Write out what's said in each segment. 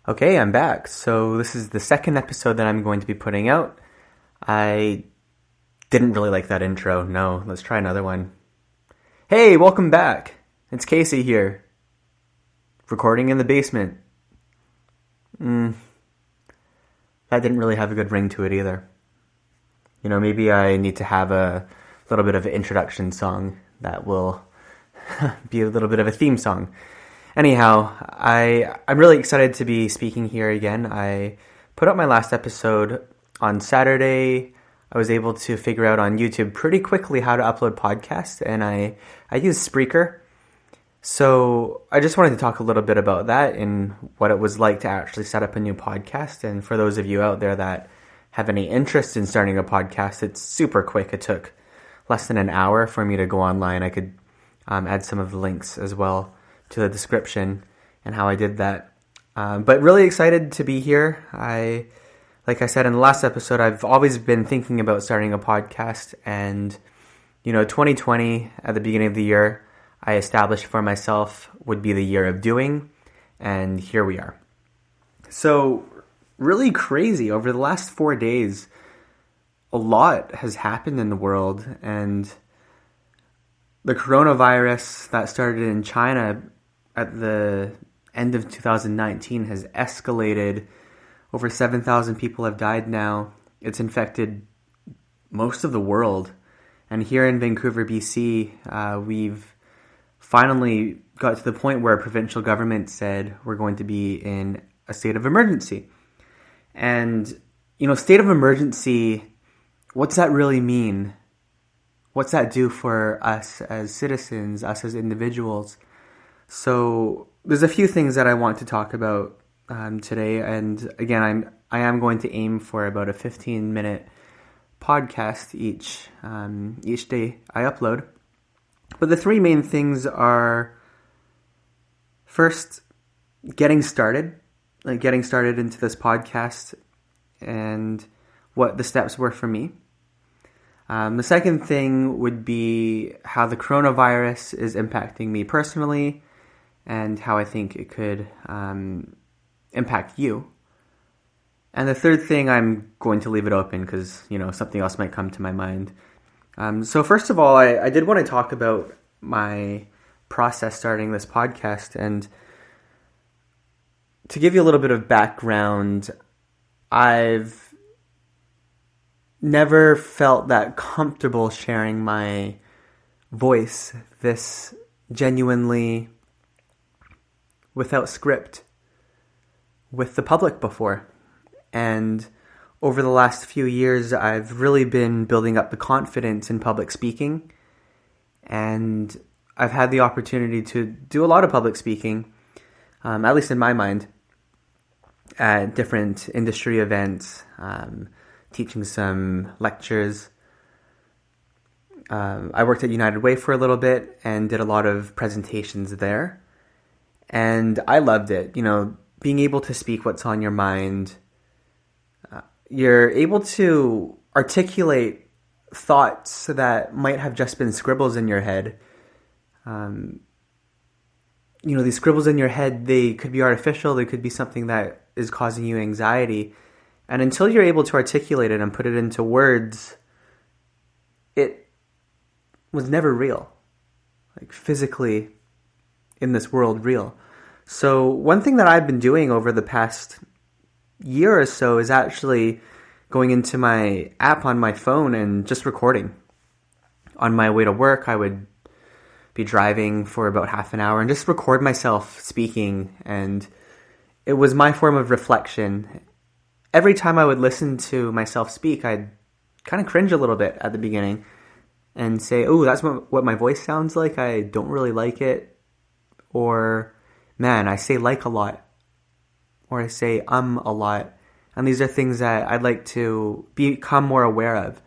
Okay, I'm back. So this is the second episode that I'm going to be putting out. I didn't really like that intro. No, let's try another one. Hey, welcome back. It's Casey here. Recording in the basement. That didn't really have a good ring to it either. Maybe I need to have a little bit of an introduction song that will be a little bit of a theme song. Anyhow, I'm really excited to be speaking here again. I put out my last episode on Saturday. I was able to figure out on YouTube pretty quickly how to upload podcasts, and I use Spreaker. So I just wanted to talk a little bit about that and what it was like to actually set up a new podcast. And for those of you out there that have any interest in starting a podcast, it's super quick. It took less than an hour for me to go online. I could add some of the links as well to the description and how I did that. But really excited to be here. Like I said in the last episode, I've always been thinking about starting a podcast, and 2020 at the beginning of the year, I established for myself would be the year of doing, and here we are. So really crazy. Over the last 4 days, a lot has happened in the world, and the coronavirus that started in China at the end of 2019 has escalated. Over 7,000 people have died now. It's infected most of the world. And here in Vancouver, BC, we've finally got to the point where a provincial government said we're going to be in a state of emergency. And, state of emergency, what's that really mean? What's that do for us as citizens, us as individuals? So there's a few things that I want to talk about today. And again, I am going to aim for about a 15-minute podcast each day I upload. But the three main things are, first, getting started into this podcast and what the steps were for me. The second thing would be how the coronavirus is impacting me personally and how I think it could impact you. And the third thing, I'm going to leave it open because, something else might come to my mind. So first of all, I did want to talk about my process starting this podcast. And to give you a little bit of background, I've never felt that comfortable sharing my voice this genuinely, without script, with the public before. And over the last few years, I've really been building up the confidence in public speaking. And I've had the opportunity to do a lot of public speaking, at least in my mind, at different industry events, teaching some lectures. I worked at United Way for a little bit and did a lot of presentations there. And I loved it. Being able to speak what's on your mind. You're able to articulate thoughts that might have just been scribbles in your head. These scribbles in your head, they could be artificial. They could be something that is causing you anxiety. And until you're able to articulate it and put it into words, it was never real. Like physically in this world real. So one thing that I've been doing over the past year or so is actually going into my app on my phone and just recording. On my way to work, I would be driving for about half an hour and just record myself speaking. And it was my form of reflection. Every time I would listen to myself speak, I'd kind of cringe a little bit at the beginning and say, oh, that's what my voice sounds like. I don't really like it. Or, man, I say like a lot. Or I say a lot. And these are things that I'd like to become more aware of.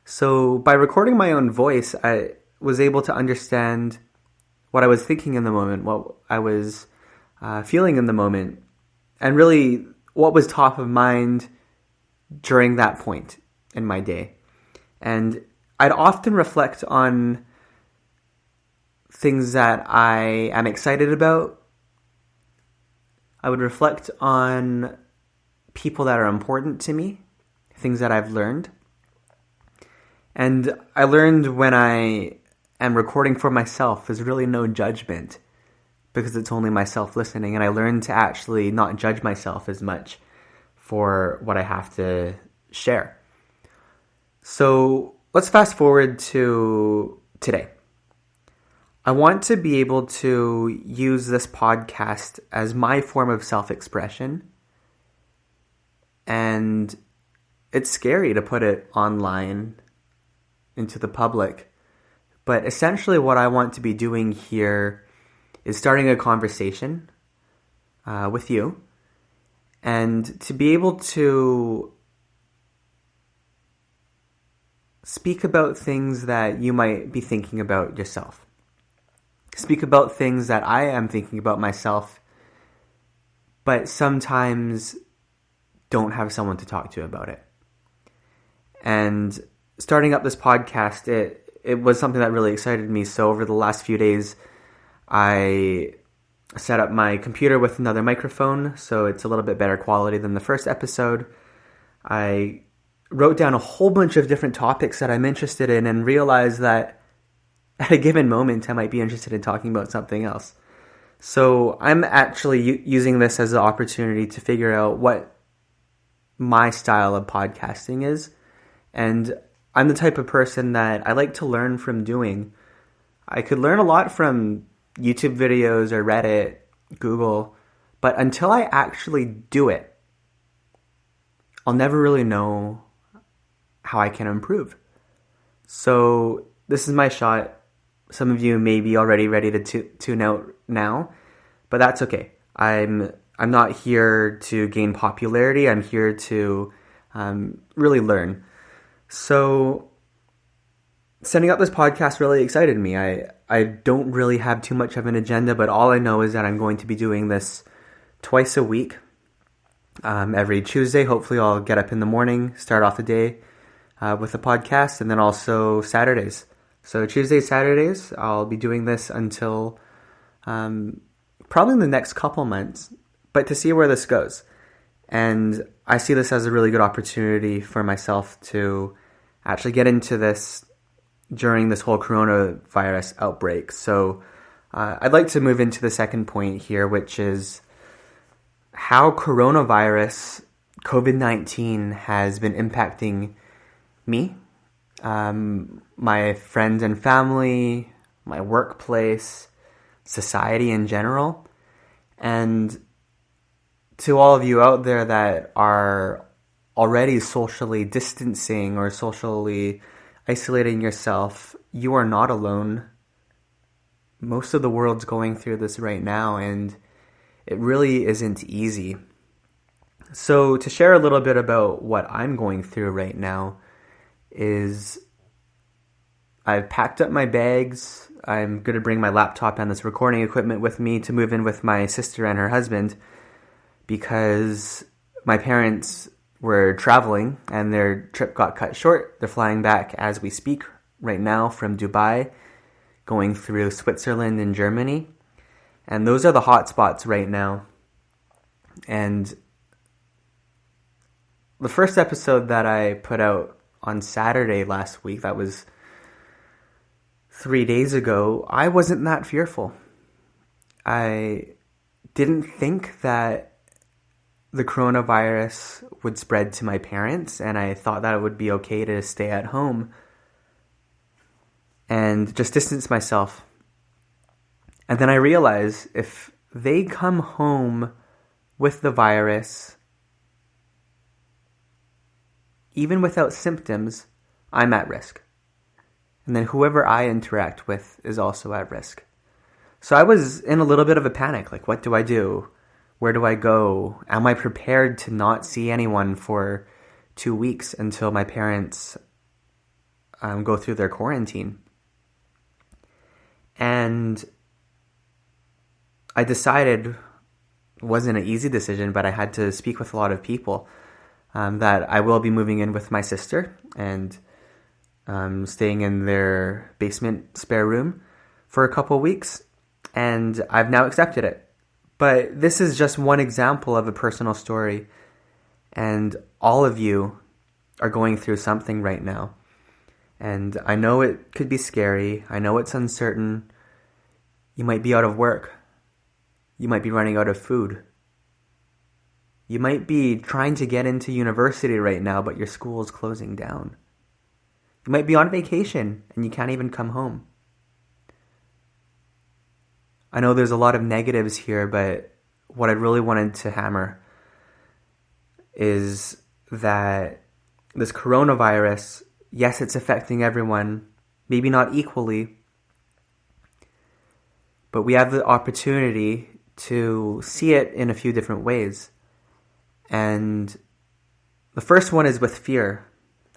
So by recording my own voice, I was able to understand what I was thinking in the moment, what I was feeling in the moment, and really what was top of mind during that point in my day. And I'd often reflect on things that I am excited about, I would reflect on people that are important to me, things that I've learned. And I learned when I am recording for myself, there's really no judgment because it's only myself listening. And I learned to actually not judge myself as much for what I have to share. So let's fast forward to today. I want to be able to use this podcast as my form of self-expression. And it's scary to put it online into the public. But essentially what I want to be doing here is starting a conversation with you. And to be able to speak about things that you might be thinking about yourself. Speak about things that I am thinking about myself, but sometimes don't have someone to talk to about it. And starting up this podcast, it was something that really excited me. So over the last few days, I set up my computer with another microphone, so it's a little bit better quality than the first episode. I wrote down a whole bunch of different topics that I'm interested in and realized that at a given moment, I might be interested in talking about something else. So I'm actually using this as an opportunity to figure out what my style of podcasting is. And I'm the type of person that I like to learn from doing. I could learn a lot from YouTube videos or Reddit, Google, but until I actually do it, I'll never really know how I can improve. So this is my shot. Some of you may be already ready to tune out now, but that's okay. I'm not here to gain popularity. I'm here to really learn. So setting up this podcast really excited me. I don't really have too much of an agenda, but all I know is that I'm going to be doing this twice a week. Every Tuesday, hopefully I'll get up in the morning, start off the day with a podcast, and then also Saturdays. So Tuesdays, Saturdays, I'll be doing this until probably in the next couple months, but to see where this goes. And I see this as a really good opportunity for myself to actually get into this during this whole coronavirus outbreak. So I'd like to move into the second point here, which is how coronavirus, COVID-19, has been impacting me, my friends and family, my workplace, society in general. And to all of you out there that are already socially distancing or socially isolating yourself, you are not alone. Most of the world's going through this right now, and it really isn't easy. So to share a little bit about what I'm going through right now is I've packed up my bags. I'm going to bring my laptop and this recording equipment with me to move in with my sister and her husband because my parents were traveling and their trip got cut short. They're flying back as we speak right now from Dubai, going through Switzerland and Germany. And those are the hot spots right now. And the first episode that I put out on Saturday last week, that was 3 days ago, I wasn't that fearful. I didn't think that the coronavirus would spread to my parents, and I thought that it would be okay to stay at home and just distance myself. And then I realized if they come home with the virus, even without symptoms, I'm at risk. And then whoever I interact with is also at risk. So I was in a little bit of a panic. Like, what do I do? Where do I go? Am I prepared to not see anyone for 2 weeks until my parents go through their quarantine? And I decided, it wasn't an easy decision, but I had to speak with a lot of people, that I will be moving in with my sister and staying in their basement spare room for a couple weeks. And I've now accepted it. But this is just one example of a personal story, and all of you are going through something right now. And I know it could be scary. I know it's uncertain. You might be out of work. You might be running out of food. You might be trying to get into university right now, but your school is closing down. You might be on vacation and you can't even come home. I know there's a lot of negatives here, but what I really wanted to hammer is that this coronavirus, yes, it's affecting everyone, maybe not equally, but we have the opportunity to see it in a few different ways. And the first one is with fear.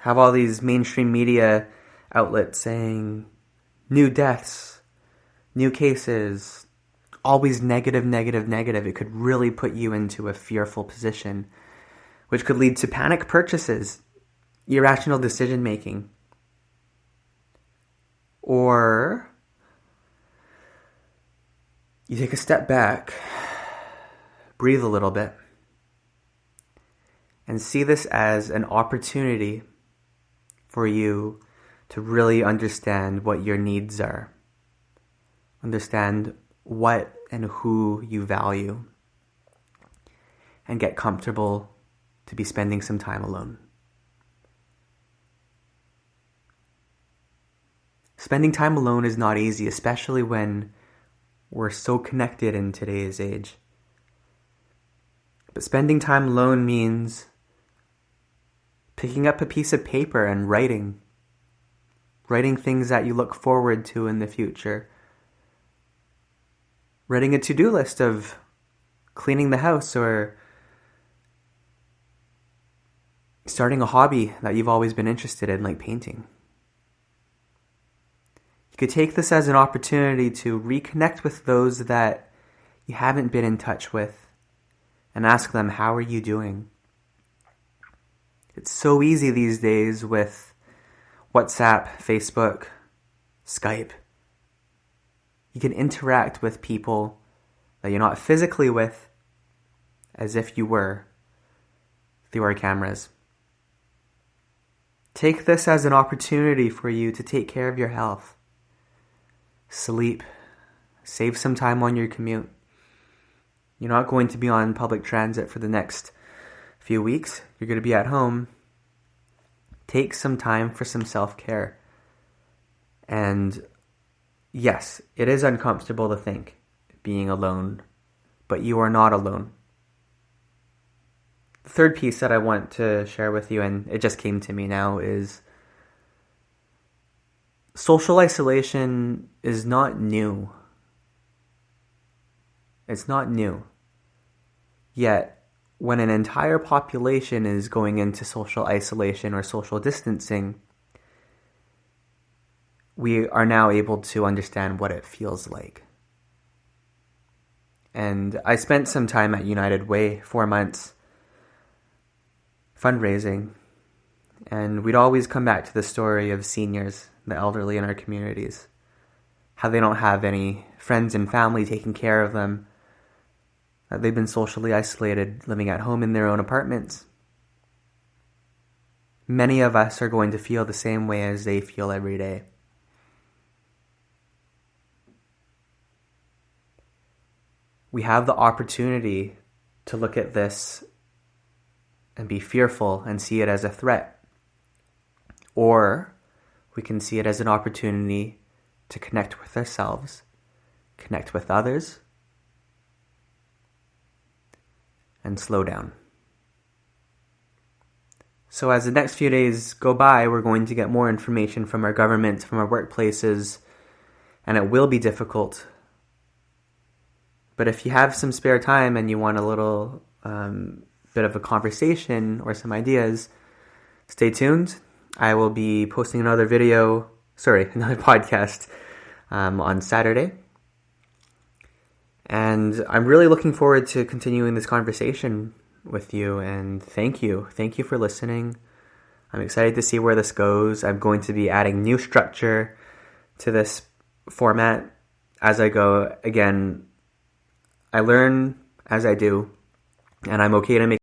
Have all these mainstream media outlets saying new deaths, new cases, always negative, negative, negative. It could really put you into a fearful position, which could lead to panic purchases, irrational decision making. Or you take a step back, breathe a little bit, and see this as an opportunity for you to really understand what your needs are. Understand what and who you value. And get comfortable to be spending some time alone. Spending time alone is not easy, especially when we're so connected in today's age. But spending time alone means picking up a piece of paper and writing things that you look forward to in the future. Writing a to-do list of cleaning the house or starting a hobby that you've always been interested in, like painting. You could take this as an opportunity to reconnect with those that you haven't been in touch with and ask them, how are you doing? It's so easy these days with WhatsApp, Facebook, Skype. You can interact with people that you're not physically with as if you were through our cameras. Take this as an opportunity for you to take care of your health. Sleep. Save some time on your commute. You're not going to be on public transit for the next few weeks. You're going to be at home. Take some time for some self-care. And yes, it is uncomfortable to think being alone, but you are not alone. The third piece that I want to share with you, and it just came to me now, is social isolation is not new. It's not new. Yet, when an entire population is going into social isolation or social distancing, we are now able to understand what it feels like. And I spent some time at United Way, 4 months, fundraising, and we'd always come back to the story of seniors, the elderly in our communities, how they don't have any friends and family taking care of them, that they've been socially isolated, living at home in their own apartments. Many of us are going to feel the same way as they feel every day. We have the opportunity to look at this and be fearful and see it as a threat. Or we can see it as an opportunity to connect with ourselves, connect with others, and slow down. So as the next few days go by, we're going to get more information from our government, from our workplaces, and it will be difficult. But if you have some spare time and you want a little bit of a conversation or some ideas, stay tuned. I will be posting another podcast on Saturday. And I'm really looking forward to continuing this conversation with you. And thank you. Thank you for listening. I'm excited to see where this goes. I'm going to be adding new structure to this format as I go. Again, I learn as I do, and I'm okay to make